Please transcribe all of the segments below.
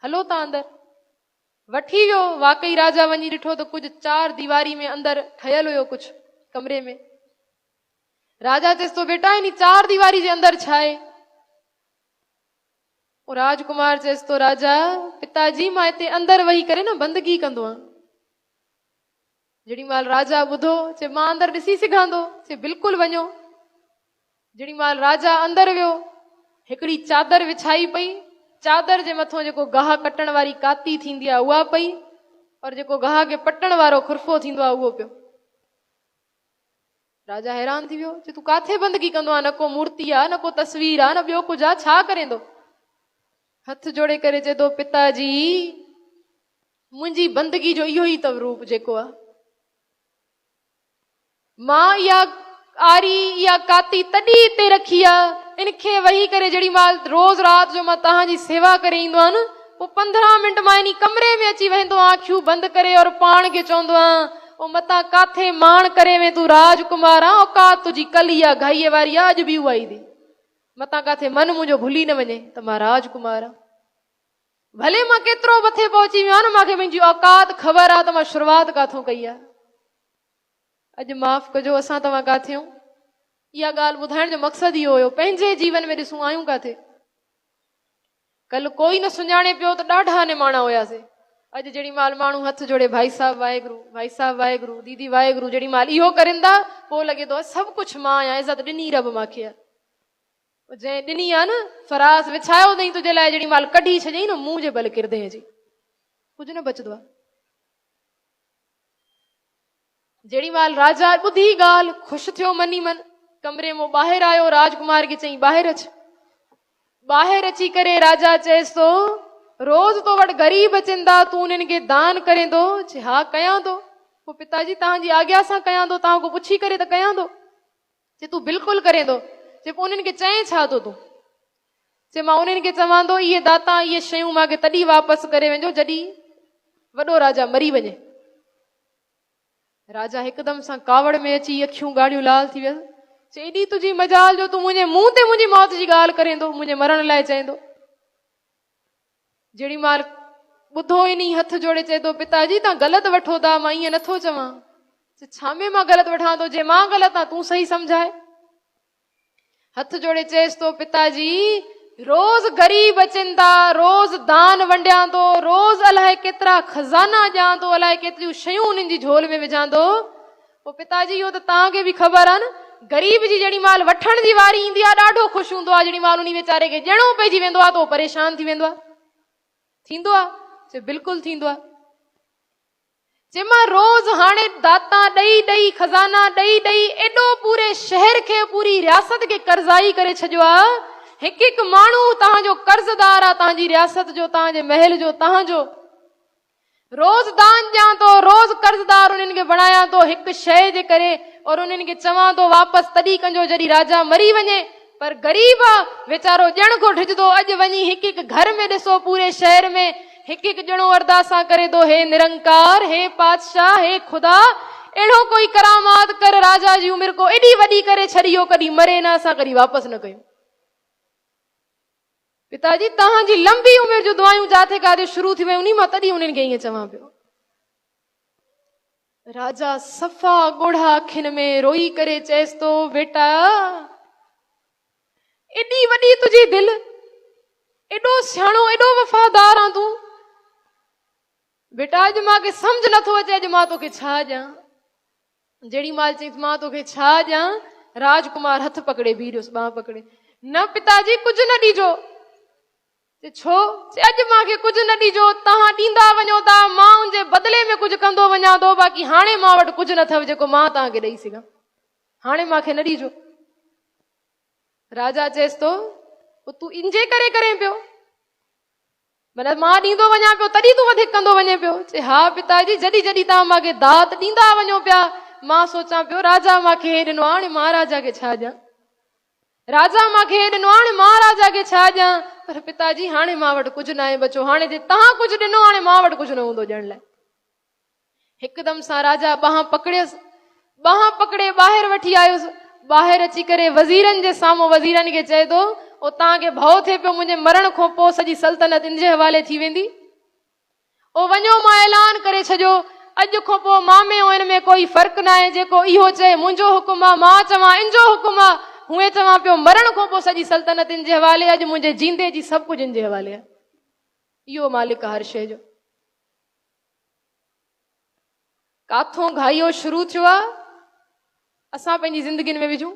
हलो ता अंदर। वठी वियो। वाकई राजा वञी ॾिठो त कुछ 4 दीवारी में अंदर ठहियल हुयो कुछ कमरे में। राजा चएसि तो बेटा इन 4 दीवारी जे अंदर छा आहे? राजकुमार चएसि तो राजा पिताजी मां हिते अंदर वही करे न बंदगी कंदो आहियां। जेड़ी माल राजा ॿुधो चे मां अंदर ॾिसी सघां थो? चे बिल्कुलु वञो। जेड़ी माल राजा अंदर वियो, हिकिड़ी चादर विछाई पई। चादर जे मथो जेको गाह कटण वारी काती थींदी आहे उहा पई, और जेको गाह खे पटण वारो खुरफो थींदो आहे उहो पियो। राजा हैरान थी वियो, चे तूं काथे बंदगी कंदो आहे? न को मूर्ति आहे, न को तस्वीर आहे, न ॿियो कुझु आहे, छा करेंदो? हथ जोड़े करे चए थो पिताजी मुंहिंजी बंदगी जो इहो ई अथव रूप जेको आहे। मां इहा आरी इहा काती तॾहिं हिते रखी आहे, इनखे वेही करे जेड़ी माल रोज़ रात जो मां तव्हांजी सेवा करे ईंदो आहियां न, पोइ 15 मिंट मां इन कमरे में अची वेंदो आहियां, अखियूं बंदि करे और पाण खे चवंदो आहियां ओ मतां काथे माण करे वे तूं राजकुमार आ, औकात तुंहिंजी कली आहे घाईअ वारी आहे, अॼु बि उहा ई थी। मतां काथे मन मुंहिंजो भुली न वञे त मां राजकुमार आहियां। भले मां केतिरो मथे पहुची वियो आहियां न, मूंखे मुंहिंजी औकात ख़बर आहे त मां शुरूआत काथों कई आहे। अॼु माफ़ कजो असां तव्हां काथे आहियूं? इहा ॻाल्हि ॿुधाइण जो मक़सदु इहो हुयो, पंहिंजे जीवन में ॾिसूं आहियूं काथे। कल कोई न सुञाणे पियो त ॾाढा निमाणा हुयासीं। अॼु जेड़ी माल माण्हू हथ जोड़े भाई साहब वाहेगुरु, भाई साहब वाहेगुरु, दीदी वाहेगुरु, जेड़ी माल इहो करनि था पोइ लॻे थो सभु कुझु मां आहियां, इज़त ॾिनी रब मूंखे आहे। जंहिं ॾिनी आहे न फरास विछायो अथई तुंहिंजे लाइ, जेड़ी माल कढी छॾियईं न मुंहुं जे बल किरदे जी, कुझु न बचंदो आहे। जेड़ी माल राजा ॿुधी ॻाल्हि ख़ुशि थियो मनी मन, कमरे मां ॿाहिरि आयो, राजकुमार खे चई ॿाहिरि अच। ॿाहिरि अची करे राजा चएसि तो रोज़ तो वटि ग़रीब अचनि था, तूं उन्हनि खे दान करे थो? चए हा कयां थो। पोइ पिताजी तव्हांजी आज्ञा सां कयां थो, तव्हां को पुछी करे त कयां थो? चए तूं बिल्कुलु करे थो। चए पोइ उन्हनि खे चए छा थो तूं? चए मां उन्हनि खे चवां थो इहे दाता इहे शयूं मूंखे तॾहिं वापसि करे वञो जॾहिं वॾो राजा मरी वञे। राजा हिकदमि सां कावड़ में अची अखियूं ॻाढ़ियूं लाल थी वियसि। चए एॾी तुंहिंजी मजाल जो तूं मुंहिंजे मुंहं ते मुंहिंजी मौत जी ॻाल्हि करे थो, मुंहिंजे मरण लाइ चए थो। जेड़ी माल ॿुधो इन हथ जोड़े चए थो पिताजी तव्हां ग़लति वठो था, मां ईअं नथो चवां। छा में मां ग़लति वठां थो? जे मां ग़लति आहियां तूं सही सम्झाए। हथ जोड़े चएसि तो पिताजी रोज़ गरीब अचनि था, रोज़ दान वंडियां थो, रोज़ अलाए केतिरा खज़ाना ॾियां थो, अलाए केतिरियूं शयूं उन्हनि जी झोल में विझां थो। पोइ पिताजी इहो त तव्हांखे बि ख़बर आहे न, गरीब जी जेड़ी माल वठण जी वारी ईंदी आहे ॾाढो ख़ुशि हूंदो आहे, जेड़ी माल उन वीचारे खे ॼणो पइजी वेंदो आहे त उहो परेशान थी वेंदो आहे। थींदो आहे? चए बिल्कुलु थींदो आहे। चए मां रोज़ हाणे दाता ॾेई ॾेई खज़ाना ॾेई ॾेई एॾो पूरे शहर खे पूरी रियासत खे कर्ज़ाई करे छॾियो आहे। हिकु हिकु माण्हू तव्हांजो कर्ज़दार आहे, तव्हांजी रियासत जो, तव्हांजे महल जो, तव्हांजो। रोज़ दान ॾियां थो, रोज़ कर्ज़दार उन्हनि खे बणायां थो हिकु शइ जे करे, और उन्हनि खे चवां थो वापसि तॾहिं कजो जॾहिं राजा मरी वञे। पर ग़रीब आहे वीचारो ॼण को ढिजंदो। अॼु वञी हिकु हिकु घर में ॾिसो पूरे शहर में हिकु हिकु ॼणो अरदासां करे थो, हे निरंकार, हे पातशाह, हे खुदा अहिड़ो कोई करामात कर, राजा जी उमिरि को एॾी वॾी करे छॾियो, कॾहिं मरे न, असां कॾहिं वापसि न कयूं। पिताजी तव्हांजी लंबी उमिरि जो दुआयूं जाथे काथे शुरू थी वियूं, मां तॾहिं उन्हनि खे ईअं चवां पियो। राजा सफ़ा ॻोढ़ा अखियुनि में रोई करे चएसि तो बेटा एॾी वॾी तुंहिंजी दिलि, एॾो सियाणो, एॾो वफ़ादार आहे तूं। बेटा अॼु मूंखे सम्झ नथो अचे अॼु मां तोखे छा ॾियां। जेड़ी माल चई मां तोखे छा ॾियां, राजकुमार हथ पकड़े बीह रहियोसि, ॿांह पकड़े। न पिताजी कुझु न ॾिजो। छो? अॼु मूंखे कुझु न ॾिजो, तव्हां ॾींदा वञो था, मां उनजे बदिले में कुझु कंदो वञा थो, बाक़ी हाणे मां वटि कुझु न अथव जेको मां तव्हांखे ॾेई सघां, हाणे मूंखे न ॾिजो। राजा चएसि तो तूं इंजे करे करे पियो, मतिलबु मां ॾींदो वञा पियो तॾहिं तूं वधीक कंदो वञे पियो। चए हा पिताजी जॾहिं जॾहिं तव्हां मूंखे दात ॾींदा वञो पिया, मां सोचां पियो राजा मूंखे हे ॾिनो, हाणे मां राजा खे छा ॾियां, राजा मूंखे हे ॾिनो, हाणे मां राजा खे छा ॾियां। पर पिताजी हाणे मां वटि कुझु न आहे बचो, हाणे जे तव्हां कुझु ॾिनो हाणे मां वटि कुझु न हूंदो ॾियण लाइ। हिकदमि सां राजा ॿांह पकड़ियसि, ॿांह पकड़े ॿाहिरि वठी आयुसि। ॿाहिरि अची करे वज़ीरनि जे साम्हूं वज़ीरनि खे चए थो ओ तव्हांखे भउ थिए पियो मुंहिंजे मरण खां पोइ सॼी सल्तनत इन जे हवाले थी वेंदी। ओ वञो मां ऐलान करे छॾियो, अॼु खां पोइ मां में ऐं हिन में कोई फ़र्क़ु न आहे। जेको इहो चए मुंहिंजो हुकुम आहे, मां चवां इंजो हुकुम आहे, हूअं चवां पियो मरण खां पोइ सॼी सल्तनत इन जे हवाले। अॼु मुंहिंजे जींदे जी सभु कुझु इन जे हवाले आहे। इहो मालिक आहे हर शइ जो। काथों घाइयो शुरू थियो आहे, असां पंहिंजी ज़िंदगियुनि में विझूं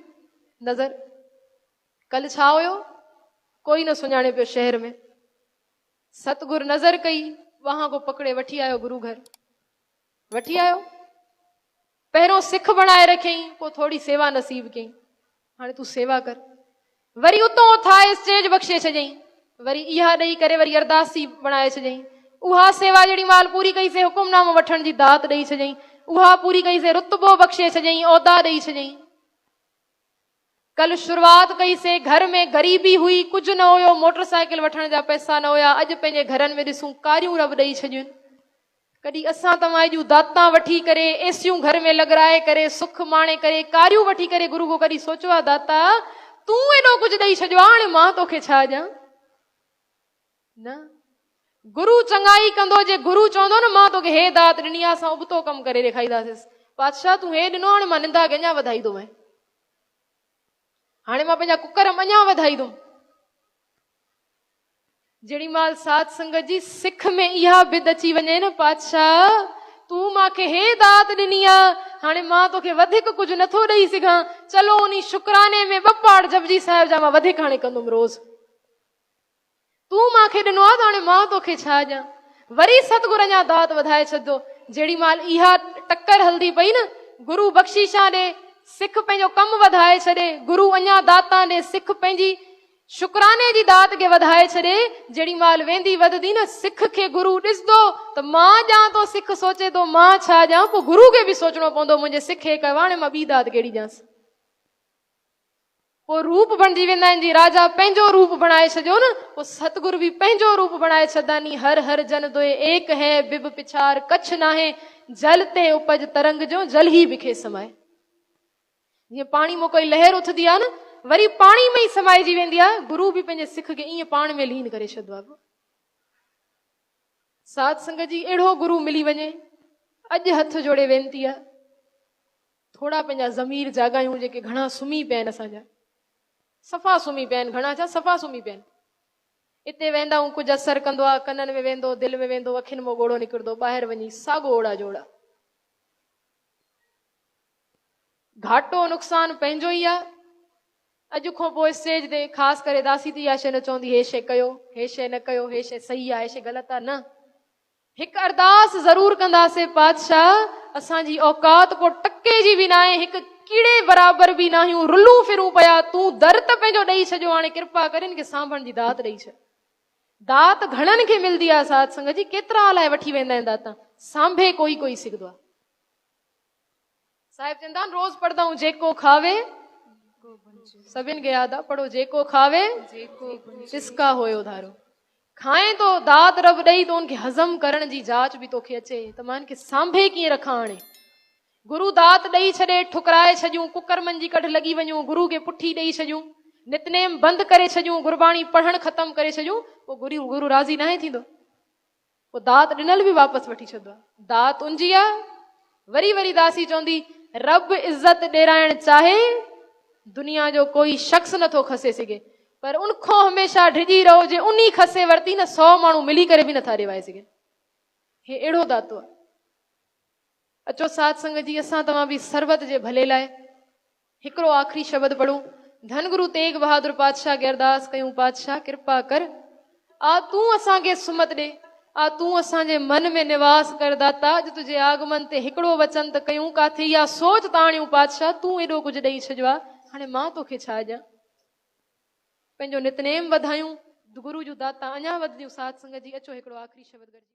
नज़र। कल छा हुयो कोई न सुञाणे पियो। शहर में सतगुरु नज़र कई, वहां को पकड़े वठी आयो गुरु घर, वठी आयो। पहिरों सिख बणाए रखियईं, पोइ थोड़ी सेवा नसीब कयईं। हाणे तूं सेवा कर। वरी उतो ठाहे स्टेज बख़्शे छॾियईं, वरी इहा ॾेई करे वरी अरदासी बणाए छॾियईं। उहा सेवा जहिड़ी माल पूरी कई से, हुकुमनामो वठण जी दात ॾेई छॾियईं। उहा पूरी कई से, रुतबो बख़्शे छॾियईं, औदा ॾेई छॾियईं। कल शुरुआत कई से, घर में गरीबी हुई, कुछ न हुयो, मोटरसाइकिल वठण जा पैसा न हुया। अॼु पंहिंजे घरनि में ॾिसूं कारियूं रब ॾेई छॾियूं। कॾहिं असां तव्हां जूं दातां वठी करे, एसियूं घर में लॻराए करे, सुख माणे करे, कारियूं वठी करे गुरू को कॾहिं सोचो आहे दाता तूं एॾो कुझु ॾेई छॾियो आहे, हाणे मां तोखे छा ॾियां? न, गुरू चङाई कंदो। जे गुरू चवंदो न मां तोखे हे दात ॾिनी आहे, असां उबतो कमु करे ॾेखारींदासीं। पातशाह तूं हे ॾिनो, हाणे मां निंदा अञा वधाईंदो, हाणे मां पंहिंजा कुकर अञा वधाईंदुमि। जेड़ी माल साध संगत जी सिख में इहा बिद अची वञे न, पातशाह तूं मांखे हे दात ॾिनी आहे, हाणे मां तोखे वधीक कुझु नथो ॾेई सघां। चलो उन शुक्राने में 2 पाठ जपजी साहिब जा मां वधीक हाणे कंदुमि रोज़। तूं मांखे ॾिनो आहे त हाणे मां तोखे छा ॾियां? वरी सतगुरु अञा दात वधाए छॾंदो। जेड़ी माल इहा टक्कर हलदी पई न, गुरू बख़्शीशा ॾे, सिख पंहिंजो कमु वधाए छॾे, गुरू अञा दाता ॾे, सिख पंहिंजी शुक्राने जी दात खे वधाए छॾे। जेड़ी माल वेंदी वधदी न, सिख खे गुरू ॾिसदो त मां ॾियां तो, सिख सोचे तो मां छा ॾियां, पोइ गुरू खे बि सोचणो पवंदो मुंहिंजे सिख खे कयो, हाणे मां ॿी दात कहिड़ी ॾियांसि। पोइ रूप बणिजी वेंदा आहिनि। जी राजा पंहिंजो रूप बणाए छॾियो न, पोइ सतगुरु बि पंहिंजो रूप बणाए छॾंदा नी। हर हर जन दोए एक है, बिब पिछार कच्छ नाहे, जल ते उपज तरंग जो, जल ही बिखे समाए। जीअं पाणी में कोई लहर उथंदी आहे न, वरी पाणी में ई समाइजी वेंदी आहे। गुरू बि पंहिंजे सिख खे ईअं पाण में लीन करे छॾंदो आहे। साध संगत जी अहिड़ो गुरू मिली वञे, अॼु हथ जोड़े वेनती आहे, थोड़ा पंहिंजा ज़मीर जाॻायूं। जेके घणा सुम्ही पिया आहिनि असांजा, सफ़ा सुम्ही पिया आहिनि, घणा छा सफ़ा सुम्ही पिया आहिनि। इते वेंदा आहियूं कुझु असरु कंदो आहे, कननि में वेंदो, दिलि में वेंदो, अखियुनि में ॻोड़ो निकिरंदो, ॿाहिरि वञी साॻो ओड़ा जोड़ा। घाटो नुक़सान पंहिंजो ई आहे। अॼु खां पोइ स्टेज ते ख़ासि करे दासी त इहा शइ न चवंदी हे शइ कयो, हे शइ न कयो, हे शइ सही आहे, हे शइ ग़लति आहे। न, हिकु अरदास ज़रूर कंदासीं, पातशाह असांजी औकात को टके जी बि न आहे, हिकु कीड़े बराबरि बि न आहियूं, रुलूं फिरूं पिया। तूं दर त पंहिंजो ॾेई छॾियो, हाणे कृपा करे खे सांभण जी दात ॾेई छॾ। दात घणनि खे मिलंदी आहे साध संगत जी, केतिरा अलाए वठी वेंदा आहिनि दाता, सांभे कोई कोई सघंदो आहे। साहिब चवंदा आहिनि रोज़ पढ़ंदा आहियूं, जेको खावे सभिनि खे यादि आहे, पढ़ो जेको खावे जिसका होयो धारो। खाए तो दात रब ॾेई तो उनखे हज़म करण जी जाच बि तोखे अचे त मां इनखे सांभे कीअं रखां। हाणे गुरू दात ॾेई छॾे, ठुकराए छॾियूं, कुकर मंजी कढ लॻी वञूं, गुरू खे पुठी ॾेई छॾियूं, नितनेम बंदि करे छॾियूं, गुरबाणी पढ़णु ख़तमु करे छॾियूं, पोइ गुरू राज़ी न थींदो। पोइ दात ॾिनल बि वापसि वठी छॾंदो आहे। दात उंजी आहे। वरी वरी दासी चवंदी, रब इज़त ॾेराइण चाहे, दुनिया जो कोई शख्स नथो खसे सघे, पर उनखो हमेशा डिॼी रहो। जे उनी खसे वरती न, 100 माण्हू मिली करे बि नथा ॾेवाए सघनि। हे अहिड़ो दातो आहे। अचो साध संगत जी, असां तव्हां बि सरबत जे भले लाइ हिकिड़ो आख़िरी शब्द पढ़ूं। धन गुरु तेग बहादुर पातशाह खे अरदास कयूं, पातशाह कृपा कर, आ तूं असांखे सुमत ॾे, आ तूं असांजे मन में निवास कर दाता। अॼु तुंहिंजे आगमन ते हिकिड़ो वचन त कयूं, काथे इहा सोच ताणियूं, पातशाह तूं एॾो कुझु ॾेई छॾियो आहे, हाणे मां तोखे छा ॾियां। पंहिंजो नितनेम वधायूं, गुरू जूं दाता अञा वधदियूं। साध संगत जी अचो हिकिड़ो आख़िरी शब्द गॾिजी